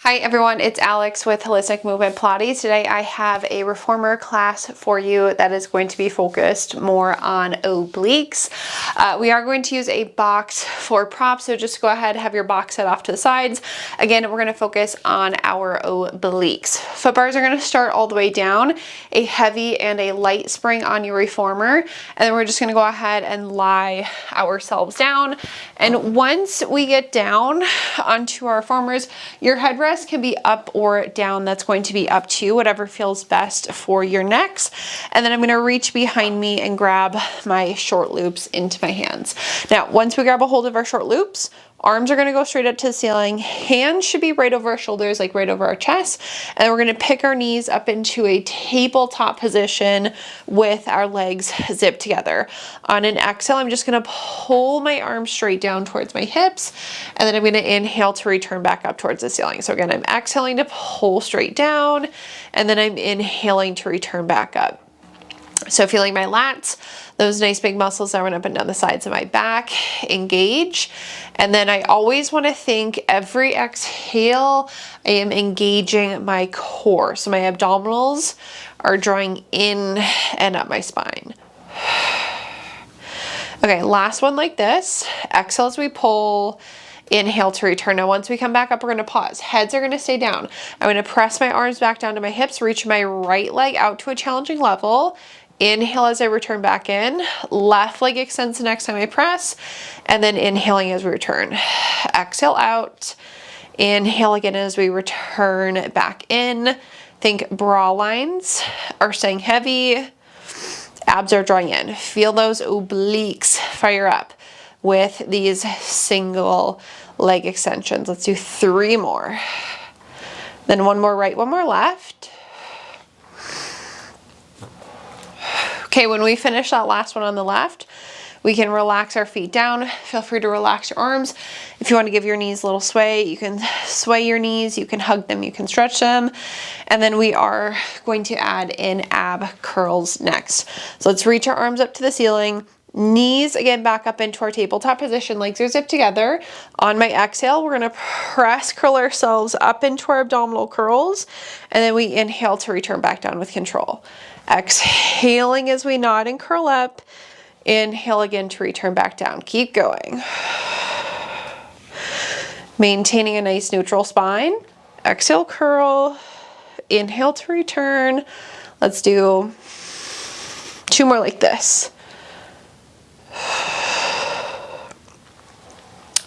Hi everyone, it's Alex with Holistic Movement Pilates. Today I have a reformer class for you that is going to be focused more on obliques. We are going to use a box for props, so just go ahead, have your box set off to the sides. Again, we're going to focus on our obliques. Foot bars are going to start all the way down, a heavy and a light spring on your reformer, and then we're just going to go ahead and lie ourselves down. And once we get down onto our reformers, your headrest can be up or down. That's going to be up to you, whatever feels best for your necks. And then I'm going to reach behind me and grab my short loops into my hands. Now, once we grab a hold of our short loops, arms are going to go straight up to the ceiling. Hands should be right over our shoulders, like right over our chest. And we're going to pick our knees up into a tabletop position with our legs zipped together. On an exhale, I'm just going to pull my arms straight down towards my hips. And then I'm going to inhale to return back up towards the ceiling. So again, I'm exhaling to pull straight down. And then I'm inhaling to return back up. So feeling my lats, those nice big muscles that run up and down the sides of my back, engage. And then I always want to think every exhale, I am engaging my core. So my abdominals are drawing in and up my spine. Okay, last one like this. Exhale as we pull. Inhale to return. Now, once we come back up, we're going to pause. Heads are going to stay down. I'm going to press my arms back down to my hips, reach my right leg out to a challenging level. Inhale as I return back in. Left leg extends the next time I press. And then inhaling as we return. Exhale out. Inhale again as we return back in. Think bra lines are staying heavy. Abs are drawing in. Feel those obliques fire up with these single leg extensions. Let's do 3 more. Then 1 more right, 1 more left. Okay, when we finish that last one on the left, we can relax our feet down. Feel free to relax your arms. If you want to give your knees a little sway, you can sway your knees, you can hug them, you can stretch them. And then we are going to add in ab curls next. So let's reach our arms up to the ceiling. Knees again back up into our tabletop position, legs are zipped together. On my exhale, we're going to press curl ourselves up into our abdominal curls, and then we inhale to return back down with control. Exhaling as we nod and curl up. Inhale again to return back down. Keep going. Maintaining a nice neutral spine. Exhale, curl. Inhale to return. Let's do 2 more like this.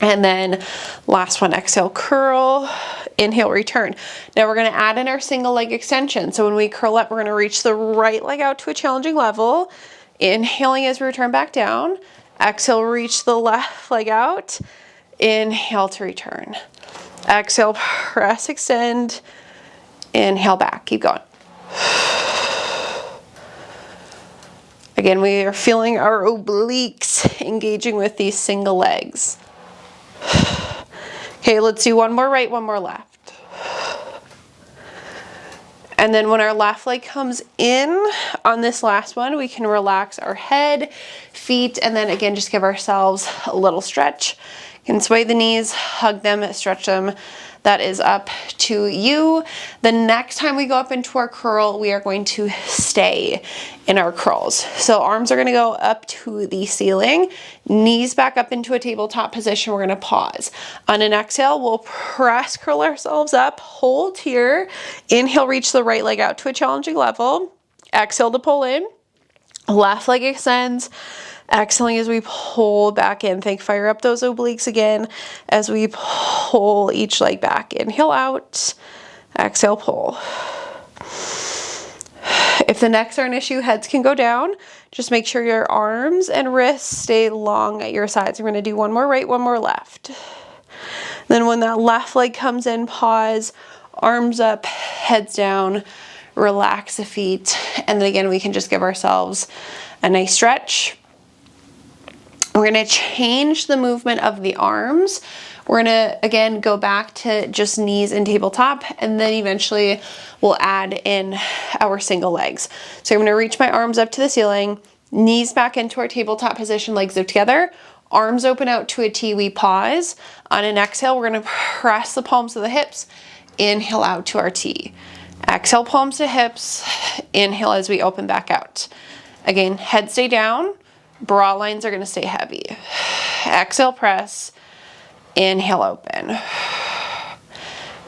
And then last one, exhale, curl, inhale, return. Now we're going to add in our single leg extension. So when we curl up, we're going to reach the right leg out to a challenging level. Inhaling as we return back down. Exhale, reach the left leg out. Inhale to return. Exhale, press, extend. Inhale back. Keep going. Again, we are feeling our obliques engaging with these single legs. Okay, let's do 1 more right, 1 more left. And then when our left leg comes in on this last one, we can relax our head, feet, and then again, just give ourselves a little stretch. You can sway the knees, hug them, stretch them. That is up to you. The next time we go up into our curl, we are going to stay in our curls. So arms are going to go up to the ceiling, knees back up into a tabletop position. We're going to pause. On an exhale, we'll press curl ourselves up, hold here. Inhale, reach the right leg out to a challenging level. Exhale to pull in. Left leg extends. Exhaling as we pull back in. Think fire up those obliques again as we pull each leg back. Inhale out. Exhale, pull. If the necks are an issue, heads can go down. Just make sure your arms and wrists stay long at your sides. We're going to do 1 more right, 1 more left. Then when that left leg comes in, pause, arms up, heads down, relax the feet. And then again, we can just give ourselves a nice stretch. We're going to change the movement of the arms. We're going to, again, go back to just knees and tabletop, and then eventually we'll add in our single legs. So I'm going to reach my arms up to the ceiling, knees back into our tabletop position, legs zipped together, arms open out to a T, we pause. On an exhale, we're going to press the palms of the hips, inhale out to our T. Exhale, palms to hips, inhale as we open back out. Again, head stay down, bra lines are gonna stay heavy. Exhale, press, inhale, open.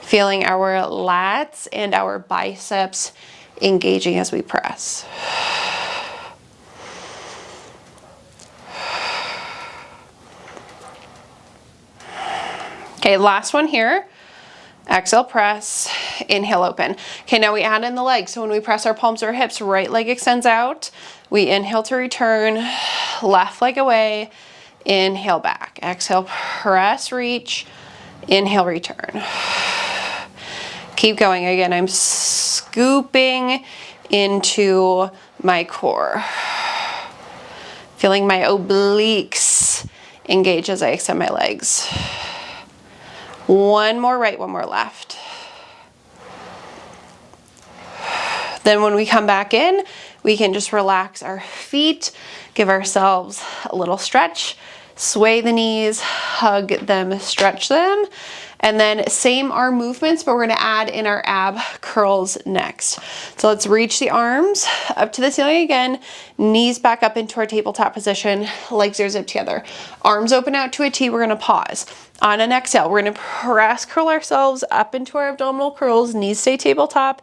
Feeling our lats and our biceps engaging as we press. Okay, last one here. Exhale, press, inhale, open. Okay, now we add in the legs. So when we press our palms or hips, right leg extends out. We inhale to return, left leg away, inhale back. Exhale, press, reach, inhale, return. Keep going. Again, I'm scooping into my core. Feeling my obliques engage as I extend my legs. One more right, one more left. Then when we come back in, we can just relax our feet, give ourselves a little stretch, sway the knees, hug them, stretch them. And then same arm movements, but we're gonna add in our ab curls next. So let's reach the arms up to the ceiling again, knees back up into our tabletop position, legs are zipped together. Arms open out to a T, we're gonna pause. On an exhale, we're gonna press curl ourselves up into our abdominal curls, knees stay tabletop.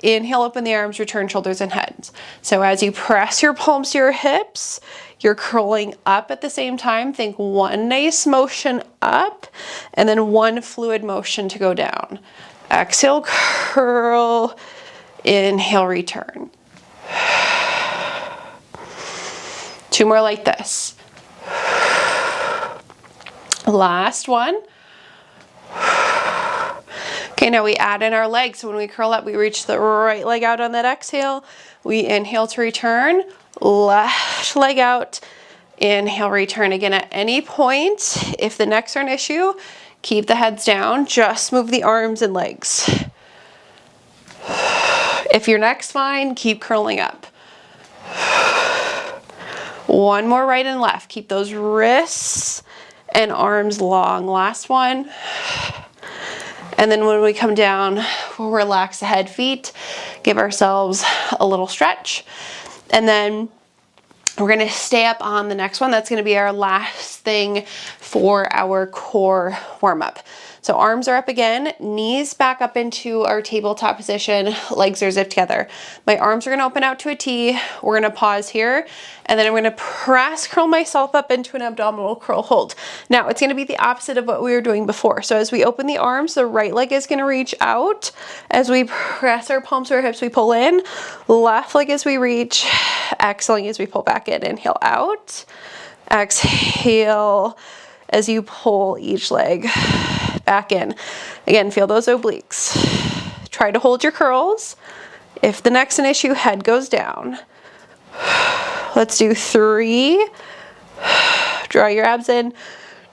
Inhale, open the arms, return shoulders and heads. So as you press your palms to your hips, you're curling up at the same time. Think one nice motion up and then one fluid motion to go down. Exhale, curl, inhale, return. Two more like this. Last one. Okay, now we add in our legs. So when we curl up, we reach the right leg out on that exhale. We inhale to return, left leg out, inhale, return. Again, at any point, if the necks are an issue, keep the heads down, just move the arms and legs. If your neck's fine, keep curling up. One more right and left. Keep those wrists and arms long. Last one. And then when we come down, we'll relax the head, feet, give ourselves a little stretch. And then we're gonna stay up on the next one. That's gonna be our last thing for our core warm up. So arms are up again, knees back up into our tabletop position, legs are zipped together. My arms are gonna open out to a T. We're gonna pause here, and then I'm gonna press curl myself up into an abdominal curl hold. Now it's gonna be the opposite of what we were doing before. So as we open the arms, the right leg is gonna reach out. As we press our palms to our hips, we pull in. Left leg as we reach, exhaling as we pull back in. Inhale out, exhale as you pull each leg back in. Again, feel those obliques. Try to hold your curls. If the neck's an issue, head goes down. Let's do 3. Draw your abs in.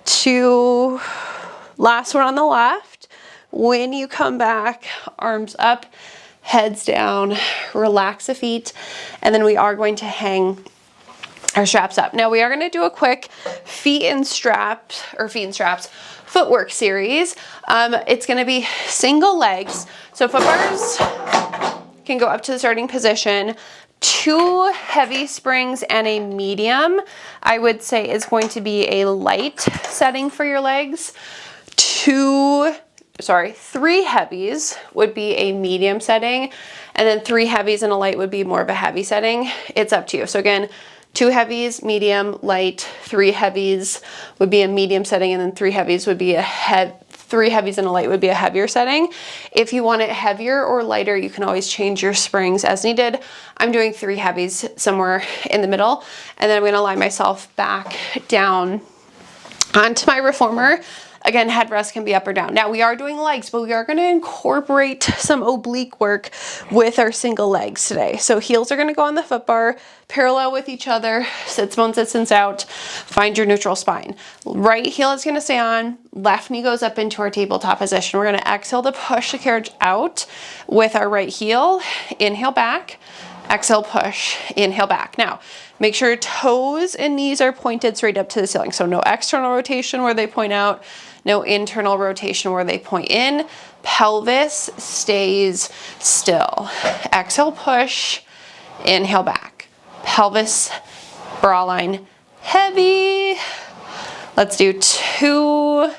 2. Last one on the left. When you come back, arms up, heads down, relax the feet, and then we are going to hang our straps up. Now we are going to do a quick feet and straps footwork series. It's going to be single legs. So foot bars can go up to the starting position. 2 heavy springs and a medium, I would say, is going to be a light setting for your legs. 3 heavies would be a medium setting, and then 3 heavies and a light would be more of a heavy setting. It's up to you. So again, 2 heavies, medium, light. 3 heavies would be a medium setting, and then 3 heavies would be 3 heavies and a light would be a heavier setting. If you want it heavier or lighter, you can always change your springs as needed. I'm doing 3 heavies somewhere in the middle, and then I'm going to lie myself back down onto my reformer. Again, headrest can be up or down. Now we are doing legs, but we are going to incorporate some oblique work with our single legs today. So heels are going to go on the foot bar, parallel with each other, sits bones, sits out, find your neutral spine. Right heel is going to stay on, left knee goes up into our tabletop position. We're going to exhale to push the carriage out with our right heel, inhale back, exhale, push, inhale back. Now, make sure toes and knees are pointed straight up to the ceiling. So no external rotation where they point out, no internal rotation where they point in. Pelvis stays still. Exhale, push, inhale back. Pelvis, bra line, heavy. Let's do 2.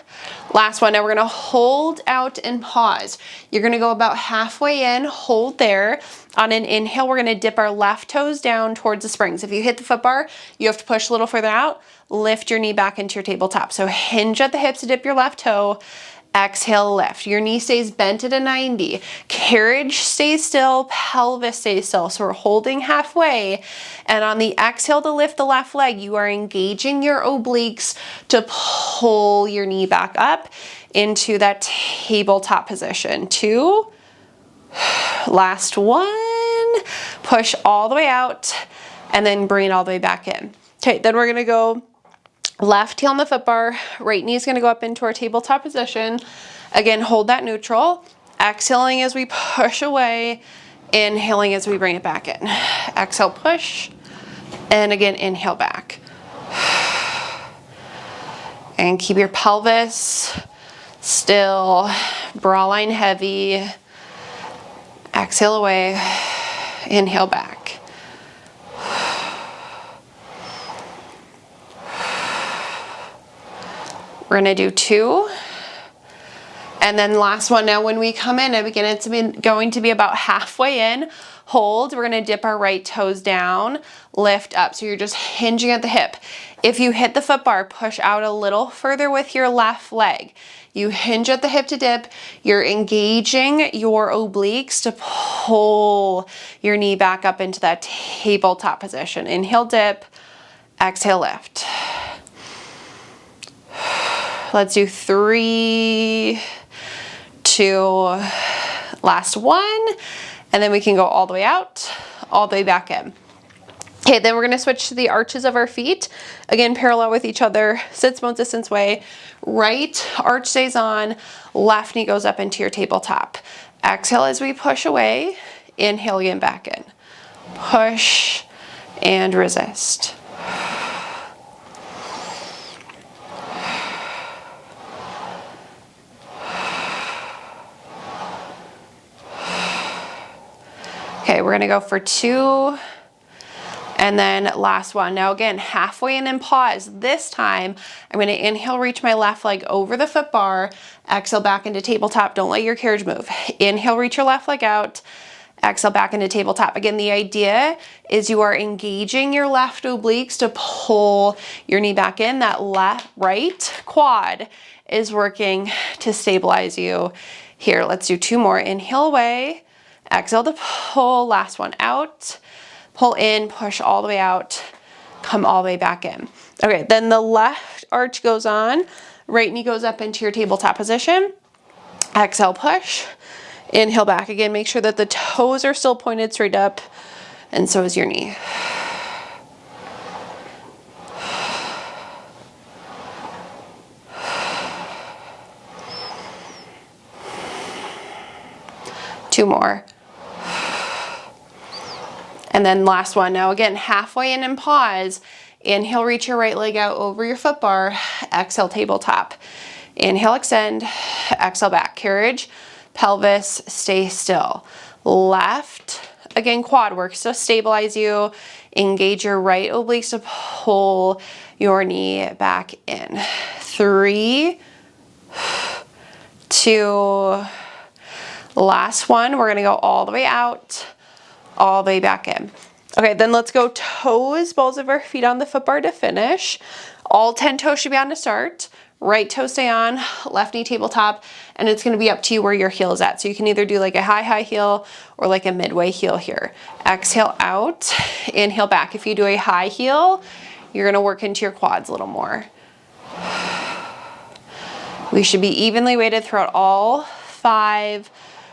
Last one. Now we're gonna hold out and pause. You're gonna go about halfway in, hold there. On an inhale, we're gonna dip our left toes down towards the springs. If you hit the foot bar, you have to push a little further out, lift your knee back into your tabletop. So hinge at the hips to dip your left toe, exhale, lift. Your knee stays bent at a 90. Carriage stays still, pelvis stays still. So we're holding halfway. And on the exhale to lift the left leg, you are engaging your obliques to pull your knee back up into that tabletop position. 2. Last one. Push all the way out and then bring it all the way back in. Okay, then we're gonna go left heel on the foot bar, right knee is going to go up into our tabletop position. Again, hold that neutral. Exhaling as we push away, inhaling as we bring it back in. Exhale, push, and again, inhale back. And keep your pelvis still, bra line heavy. Exhale away, inhale back. We're gonna do 2. And then last one. Now when we come in, again, it's going to be about halfway in. Hold, we're gonna dip our right toes down, lift up. So you're just hinging at the hip. If you hit the foot bar, push out a little further with your left leg. You hinge at the hip to dip. You're engaging your obliques to pull your knee back up into that tabletop position. Inhale, dip, exhale, lift. Let's do 3, 2, last one, and then we can go all the way out, all the way back in. Okay, then we're gonna switch to the arches of our feet. Again, parallel with each other, sits bones distance away. Right arch stays on, left knee goes up into your tabletop. Exhale as we push away, inhale again back in. Push and resist. Okay, we're gonna go for 2, and then last one. Now again, halfway in and pause. This time, I'm gonna inhale, reach my left leg over the foot bar, exhale back into tabletop. Don't let your carriage move. Inhale, reach your left leg out, exhale back into tabletop. Again, the idea is you are engaging your left obliques to pull your knee back in. That right quad is working to stabilize you here. Let's do 2 more. Inhale away. Exhale to pull, last one out, pull in, push all the way out, come all the way back in. Okay, then the left arch goes on, right knee goes up into your tabletop position. Exhale, push, inhale back. Again, make sure that the toes are still pointed straight up, and so is your knee. Two more. And then last one. Now again, halfway in and pause. Inhale, reach your right leg out over your foot bar. Exhale, tabletop. Inhale, extend. Exhale, back. Carriage, pelvis, stay still. Left, again, quad work. So stabilize you. Engage your right obliques to pull your knee back in. 3, 2, last one. We're gonna go all the way out, all the way back in. Okay, then let's go toes, balls of our feet on the foot bar to finish. All 10 toes should be on to start. Right toe stay on, left knee tabletop, and it's gonna be up to you where your heel is at. So you can either do like a high heel or like a midway heel here. Exhale out, inhale back. If you do a high heel, you're gonna work into your quads a little more. We should be evenly weighted throughout all 5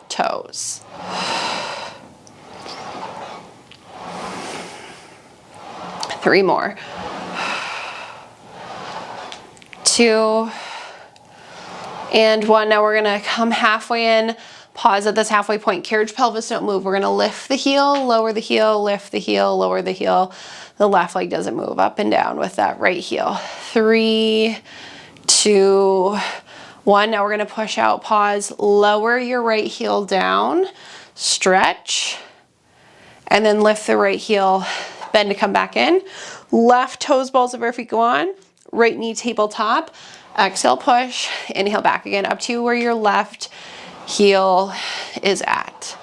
toes. 3 more. 2 and 1. Now we're gonna come halfway in, pause at this halfway point. Carriage, pelvis, don't move. We're gonna lift the heel, lower the heel, lift the heel, lower the heel. The left leg doesn't move, up and down with that right heel. 3, 2, 1. Now we're gonna push out, pause, lower your right heel down, stretch, and then lift the right heel, bend to come back in. Left toes, balls of our feet go on, right knee tabletop, exhale, push, inhale back again, up to where your left heel is at.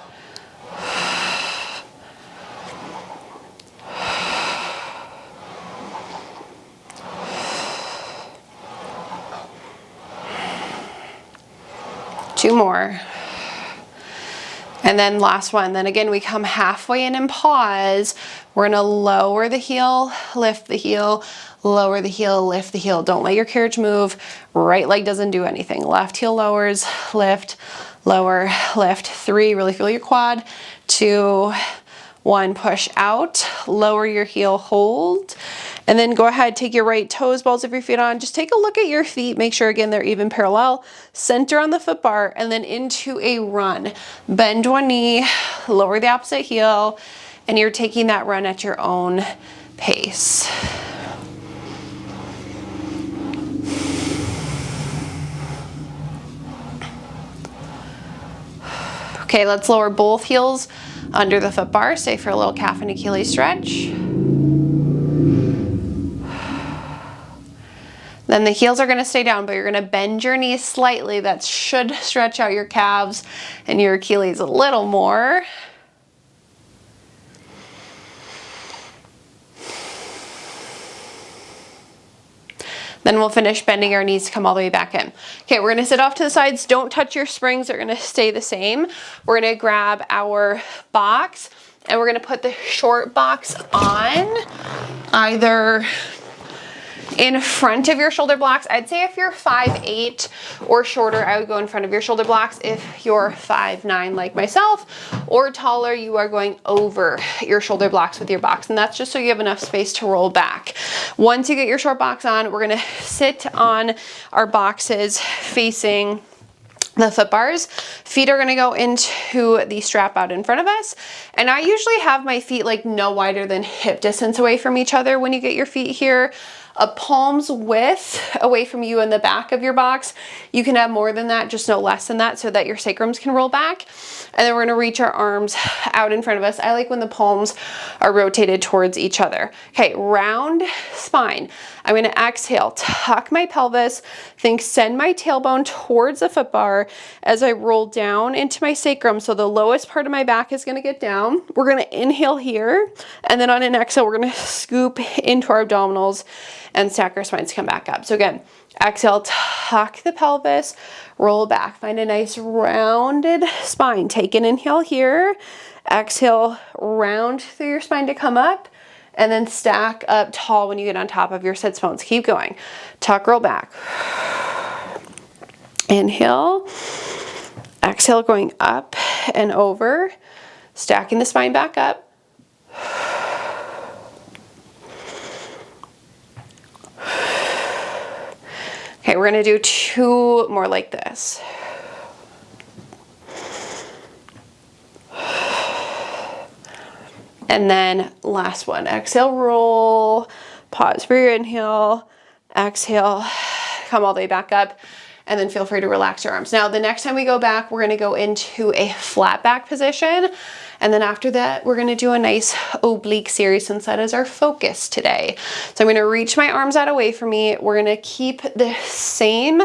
Two more. And then last one. Then again, we come halfway in and pause. We're gonna lower the heel, lift the heel, lower the heel, lift the heel. Don't let your carriage move. Right leg doesn't do anything. Left heel lowers, lift, lower, lift. 3, really feel your quad. 2, 1, push out, lower your heel, hold. And then go ahead, take your right toes, balls of your feet on. Just take a look at your feet. Make sure, again, they're even parallel. Center on the foot bar, and then into a run. Bend one knee, lower the opposite heel, and you're taking that run at your own pace. Okay, let's lower both heels under the foot bar. Stay for a little calf and Achilles stretch. Then the heels are gonna stay down, but you're gonna bend your knees slightly. That should stretch out your calves and your Achilles a little more. Then we'll finish bending our knees to come all the way back in. Okay, we're gonna sit off to the sides. Don't touch your springs, they're gonna stay the same. We're gonna grab our box and we're gonna put the short box on either in front of your shoulder blocks. I'd say if you're 5'8" or shorter, I would go in front of your shoulder blocks. If you're 5'9" like myself or taller, you are going over your shoulder blocks with your box. And that's just so you have enough space to roll back. Once you get your short box on, we're gonna sit on our boxes facing the foot bars. Feet are gonna go into the strap out in front of us. And I usually have my feet like no wider than hip distance away from each other when you get your feet here. A palm's width away from you in the back of your box. You can have more than that, just no less than that, so that your sacrums can roll back. And then we're gonna reach our arms out in front of us. I like when the palms are rotated towards each other. Okay, round spine. I'm gonna exhale, tuck my pelvis, send my tailbone towards the foot bar as I roll down into my sacrum. So the lowest part of my back is gonna get down. We're gonna inhale here, and then on an exhale, we're gonna scoop into our abdominals and stack our spines to come back up. So again, exhale, tuck the pelvis, roll back. Find a nice rounded spine. Take an inhale here. Exhale, round through your spine to come up, and then stack up tall when you get on top of your sits bones. Keep going. Tuck, roll back. Inhale. Exhale, going up and over. Stacking the spine back up. Okay, we're gonna do 2 more like this. And then last one, exhale, roll, pause for your inhale, exhale, come all the way back up, and then feel free to relax your arms. Now, the next time we go back, we're gonna go into a flat back position. And then after that, we're gonna do a nice oblique series since that is our focus today. So I'm gonna reach my arms out away from me. We're gonna keep the same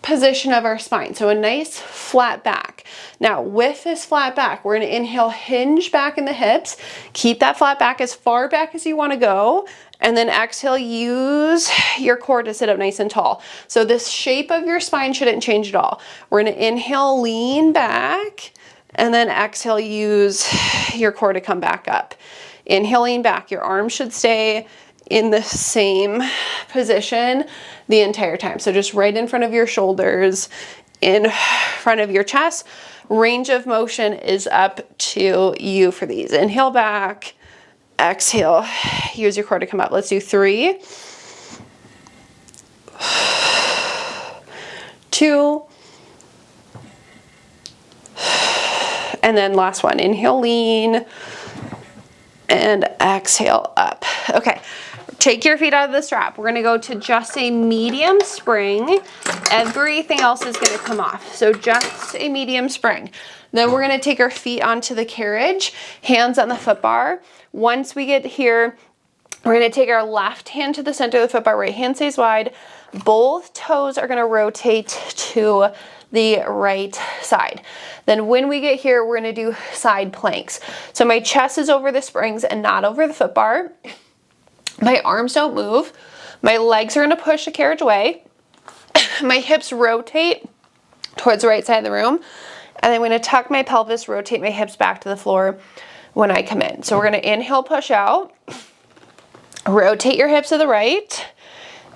position of our spine. So a nice flat back. Now with this flat back, we're gonna inhale, hinge back in the hips, keep that flat back as far back as you wanna go, and then exhale, use your core to sit up nice and tall. So this shape of your spine shouldn't change at all. We're gonna inhale, lean back, and then exhale, use your core to come back up. Inhale, lean back. Your arms should stay in the same position the entire time. So just right in front of your shoulders, in front of your chest. Range of motion is up to you for these. Inhale back, exhale, use your core to come up. Let's do 3, 2, and then last one. Inhale, lean, and exhale up. Okay, Take your feet out of the strap. We're gonna go to just a medium spring. Everything else is gonna come off. So just a medium spring. Then we're gonna take our feet onto the carriage, hands on the foot bar. Once we get here, we're gonna take our left hand to the center of the foot bar, right hand stays wide. Both toes are gonna rotate to the right side. Then when we get here, we're gonna do side planks. So my chest is over the springs and not over the foot bar. My arms don't move. My legs are gonna push the carriage away. My hips rotate towards the right side of the room. And I'm gonna tuck my pelvis, rotate my hips back to the floor when I come in. So we're gonna inhale, push out. Rotate your hips to the right.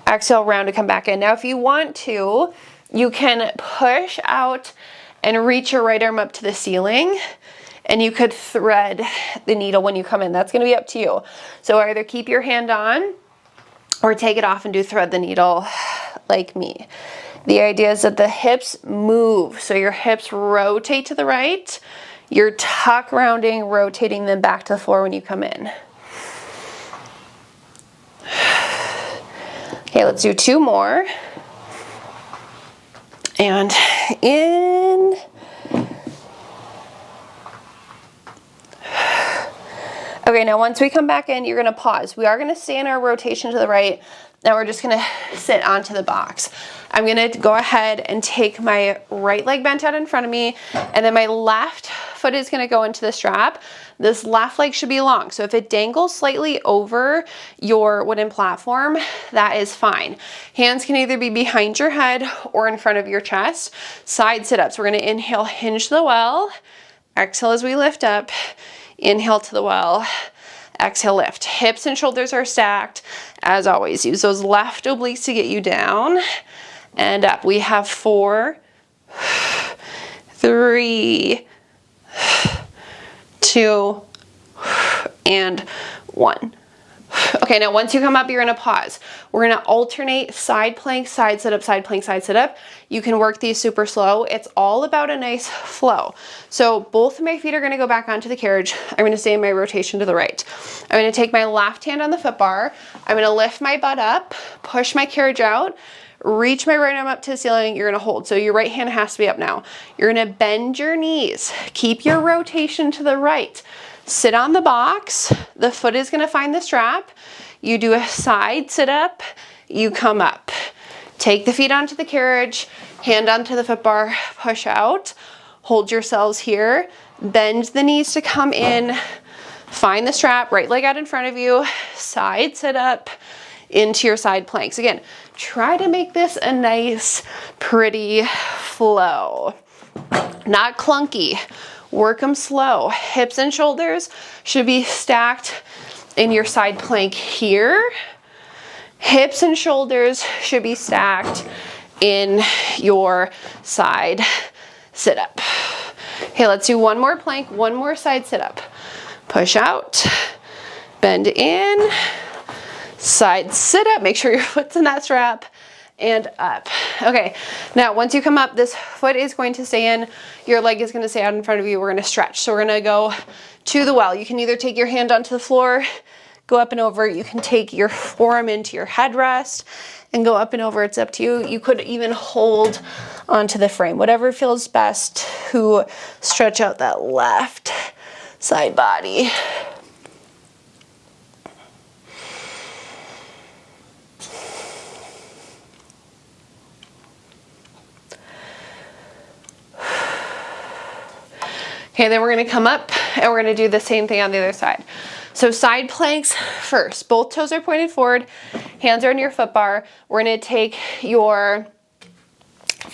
Exhale, round to come back in. Now, if you want to, you can push out and reach your right arm up to the ceiling. And you could thread the needle when you come in. That's gonna be up to you. So either keep your hand on or take it off and do thread the needle like me. The idea is that the hips move. So your hips rotate to the right. You're tuck rounding, rotating them back to the floor when you come in. Okay, let's do 2 more. And in. Okay, now once we come back in, you're gonna pause. We are gonna stay in our rotation to the right. Now we're just gonna sit onto the box. I'm gonna go ahead and take my right leg bent out in front of me, and then my left foot is gonna go into the strap. This left leg should be long. So if it dangles slightly over your wooden platform, that is fine. Hands can either be behind your head or in front of your chest. Side sit-ups. We're gonna inhale, hinge to the well. Exhale as we lift up. Inhale to the well, exhale, lift. Hips and shoulders are stacked. As always, use those left obliques to get you down and up. We have 4, 3, 2, and 1. Okay, now once you come up, you're gonna pause. We're gonna alternate side plank, side sit up, side plank, side sit up. You can work these super slow. It's all about a nice flow. So both of my feet are gonna go back onto the carriage. I'm gonna stay in my rotation to the right. I'm gonna take my left hand on the foot bar. I'm gonna lift my butt up, push my carriage out, reach my right arm up to the ceiling. You're gonna hold. So your right hand has to be up now. You're gonna bend your knees. Keep your rotation to the right. Sit on the box. The foot is gonna find the strap. You do a side sit up, you come up. Take the feet onto the carriage, hand onto the foot bar, push out. Hold yourselves here. Bend the knees to come in. Find the strap, right leg out in front of you. Side sit up into your side planks. Again, try to make this a nice, pretty flow. Not clunky. Work them slow. Hips and shoulders should be stacked in your side plank here. Hips and shoulders should be stacked in your side sit up. Okay, let's do 1 more plank, 1 more side sit up. Push out, bend in, side sit up. Make sure your foot's in that strap. And up. Okay, now once you come up, this foot is going to stay in, your leg is going to stay out in front of you. We're going to stretch. So we're going to go to the well. You can either take your hand onto the floor, go up and over. You can take your forearm into your headrest and go up and over. It's up to you. You could even hold onto the frame, whatever feels best to stretch out that left side body. Okay, then we're gonna come up and we're gonna do the same thing on the other side. So side planks first. Both toes are pointed forward, hands are in your foot bar. We're gonna take your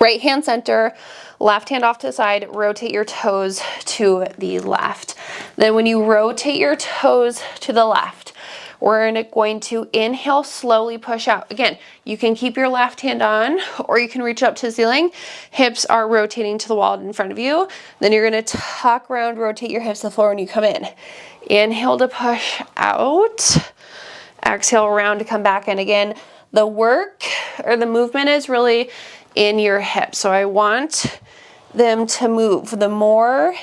right hand center, left hand off to the side, rotate your toes to the left. Then when you rotate your toes to the left, we're going to inhale, slowly push out. Again, you can keep your left hand on or you can reach up to the ceiling. Hips are rotating to the wall in front of you. Then you're gonna tuck around, rotate your hips to the floor when you come in. Inhale to push out. Exhale around to come back in. Again, the work or the movement is really in your hips. So I want them to move. The more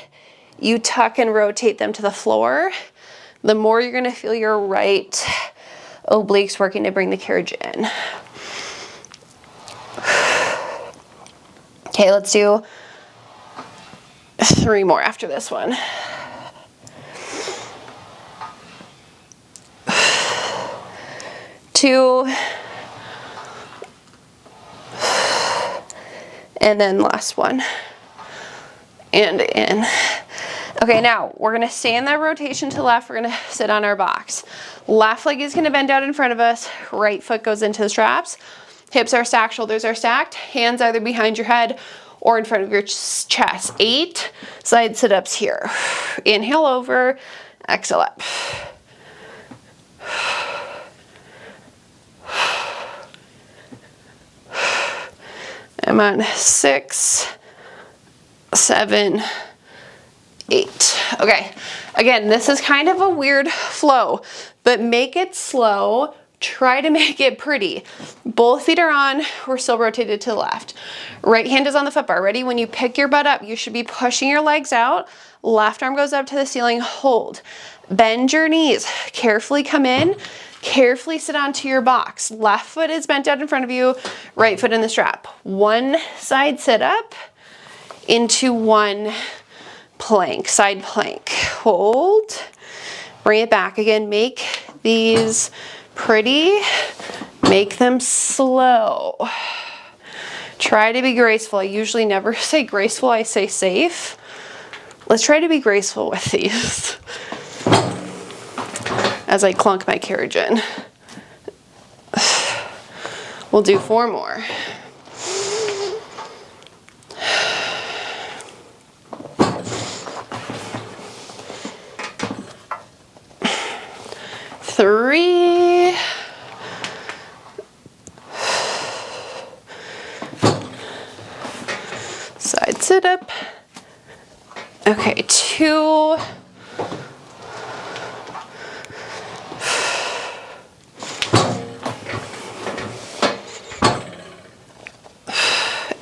you tuck and rotate them to the floor, the more you're gonna feel your right obliques working to bring the carriage in. Okay, let's do 3 more after this one. Two. And then last one. And in. Okay, now we're gonna stay in that rotation to the left. We're gonna sit on our box. Left leg is gonna bend out in front of us. Right foot goes into the straps. Hips are stacked, shoulders are stacked. Hands either behind your head or in front of your chest. 8 side sit-ups here. Inhale over, exhale up. I'm on 6, 7, 8. Okay, again, this is kind of a weird flow, but make it slow. Try to make it pretty. Both feet are on, we're still rotated to the left. Right hand is on the foot bar. Ready? When you pick your butt up, you should be pushing your legs out. Left arm goes up to the ceiling, hold. Bend your knees, carefully come in, carefully sit onto your box. Left foot is bent out in front of you, right foot in the strap. One side sit up into one plank, side plank. Hold, bring it back again. Make these pretty, make them slow. Try to be graceful. I usually never say graceful, I say safe. Let's try to be graceful with these as I clunk my carriage in. We'll do 4 more. Three. Side sit up. Okay, 2.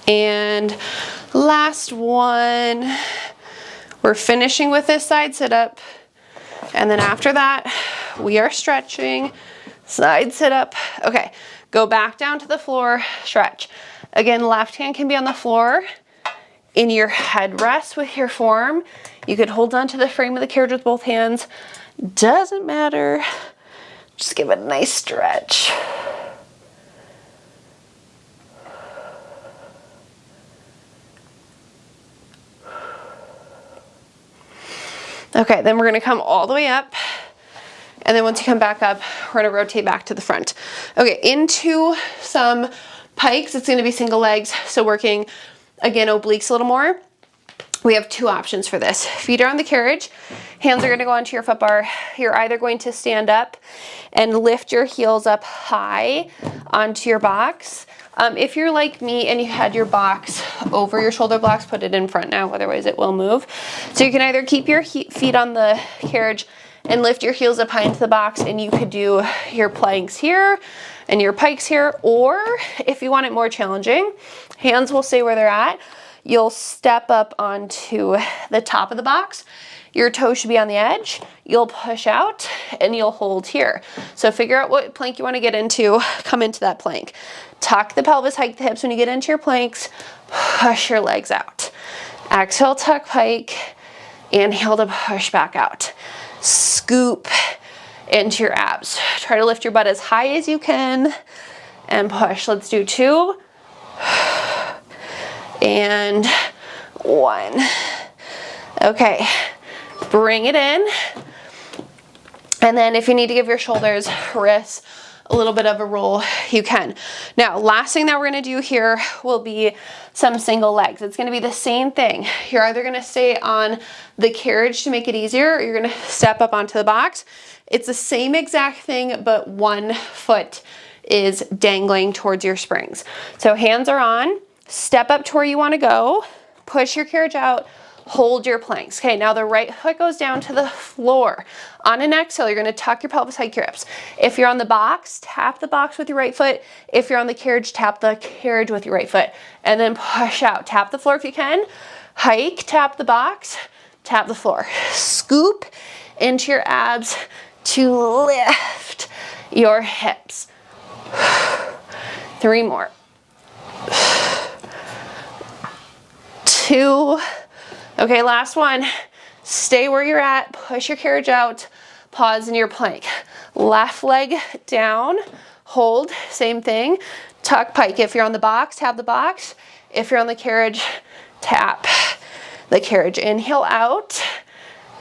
And last one. We're finishing with this side sit up. And then after that, we are stretching, side sit up. Okay, go back down to the floor, stretch. Again, left hand can be on the floor in your headrest with your forearm. You could hold on to the frame of the carriage with both hands. Doesn't matter. Just give it a nice stretch. Okay, then we're gonna come all the way up. And then once you come back up, we're gonna rotate back to the front. Okay, into some pikes. It's gonna be single legs. So working, again, obliques a little more. We have 2 options for this. Feet are on the carriage. Hands are gonna go onto your foot bar. You're either going to stand up and lift your heels up high onto your box. If you're like me and you had your box over your shoulder blocks, put it in front now, otherwise it will move. So you can either keep your feet on the carriage and lift your heels up high into the box, and you could do your planks here and your pikes here, or if you want it more challenging, hands will stay where they're at. You'll step up onto the top of the box. Your toes should be on the edge. You'll push out and you'll hold here. So figure out what plank you want to get into, come into that plank. Tuck the pelvis, hike the hips when you get into your planks, push your legs out. Exhale, tuck pike, inhale to push back out. Scoop into your abs. Try to lift your butt as high as you can and push. Let's do 2 and 1. Okay, bring it in. And then if you need to give your shoulders, wrists, a little bit of a roll, you can. Now, last thing that we're gonna do here will be some single legs. It's gonna be the same thing. You're either gonna stay on the carriage to make it easier, or you're gonna step up onto the box. It's the same exact thing, but one foot is dangling towards your springs. So hands are on, step up to where you wanna go, push your carriage out, hold your planks. Okay, now the right foot goes down to the floor. On an exhale, you're gonna tuck your pelvis, hike your hips. If you're on the box, tap the box with your right foot. If you're on the carriage, tap the carriage with your right foot. And then push out. Tap the floor if you can. Hike, tap the box, tap the floor. Scoop into your abs to lift your hips. 3 more. 2. Okay, last one. Stay where you're at, push your carriage out, pause in your plank. Left leg down, hold, same thing. Tuck pike. If you're on the box, tap the box. If you're on the carriage, tap the carriage. Inhale out,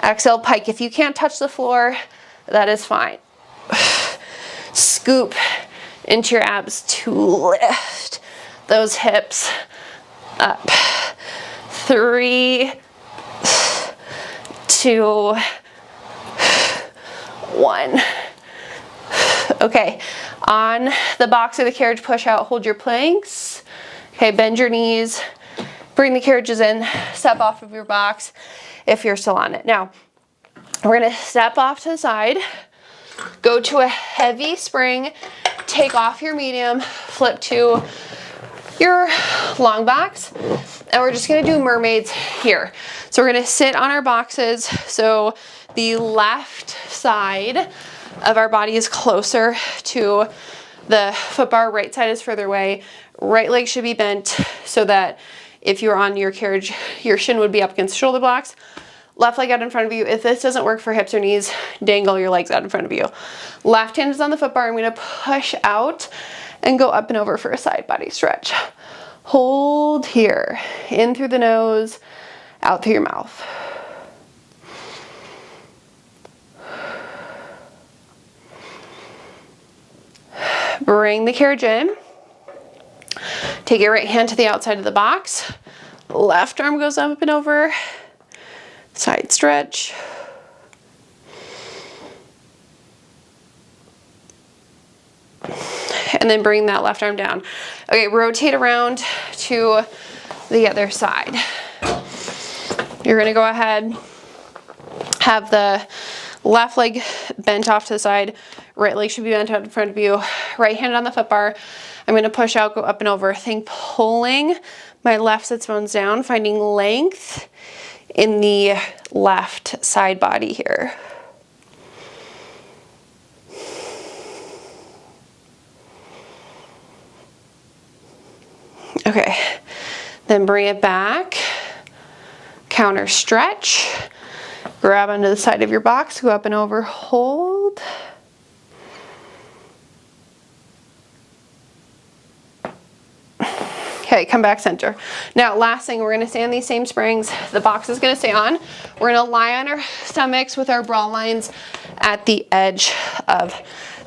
exhale pike. If you can't touch the floor, that is fine. Scoop into your abs to lift those hips up. 3, 2, 1. Okay, on the box or the carriage, push out, hold your planks. Okay, bend your knees, bring the carriages in, step off of your box if you're still on it. Now, we're gonna step off to the side, go to a heavy spring, take off your medium, flip to your long box, and we're just gonna do mermaids here. So we're gonna sit on our boxes, so the left side of our body is closer to the foot bar, right side is further away. Right leg should be bent so that if you're on your carriage, your shin would be up against the shoulder blocks. Left leg out in front of you. If this doesn't work for hips or knees, dangle your legs out in front of you. Left hand is on the foot bar. I'm gonna push out and go up and over for a side body stretch. Hold here, in through the nose, out through your mouth. Bring the carriage in. Take your right hand to the outside of the box. Left arm goes up and over. Side stretch. And then bring that left arm down. Okay, rotate around to the other side. You're gonna go ahead, have the left leg bent off to the side, right leg should be bent out in front of you, right hand on the foot bar. I'm gonna push out, go up and over. Think pulling my left sits bones down, finding length in the left side body here. Okay, then bring it back, counter stretch, grab onto the side of your box, go up and over, hold. Okay, come back center. Now, last thing, we're gonna stay on these same springs. The box is gonna stay on. We're gonna lie on our stomachs with our bra lines at the edge of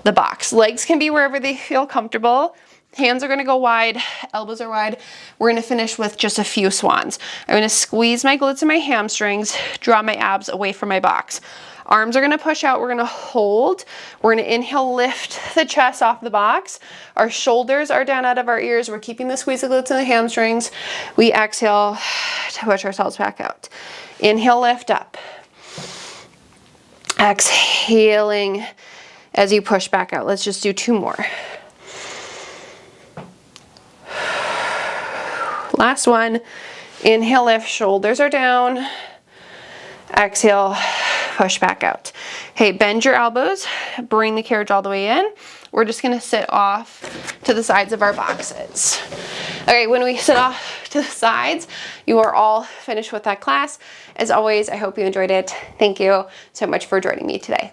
the box. Legs can be wherever they feel comfortable. Hands are gonna go wide, elbows are wide. We're gonna finish with just a few swans. I'm gonna squeeze my glutes and my hamstrings, draw my abs away from my box. Arms are gonna push out, we're gonna hold. We're gonna inhale, lift the chest off the box. Our shoulders are down out of our ears. We're keeping the squeeze of glutes and the hamstrings. We exhale to push ourselves back out. Inhale, lift up. Exhaling as you push back out. Let's just do 2 more. Last one. Inhale, lift, shoulders are down. Exhale, push back out. Okay, bend your elbows, bring the carriage all the way in. We're just gonna sit off to the sides of our boxes. Okay, when we sit off to the sides, you are all finished with that class. As always, I hope you enjoyed it. Thank you so much for joining me today.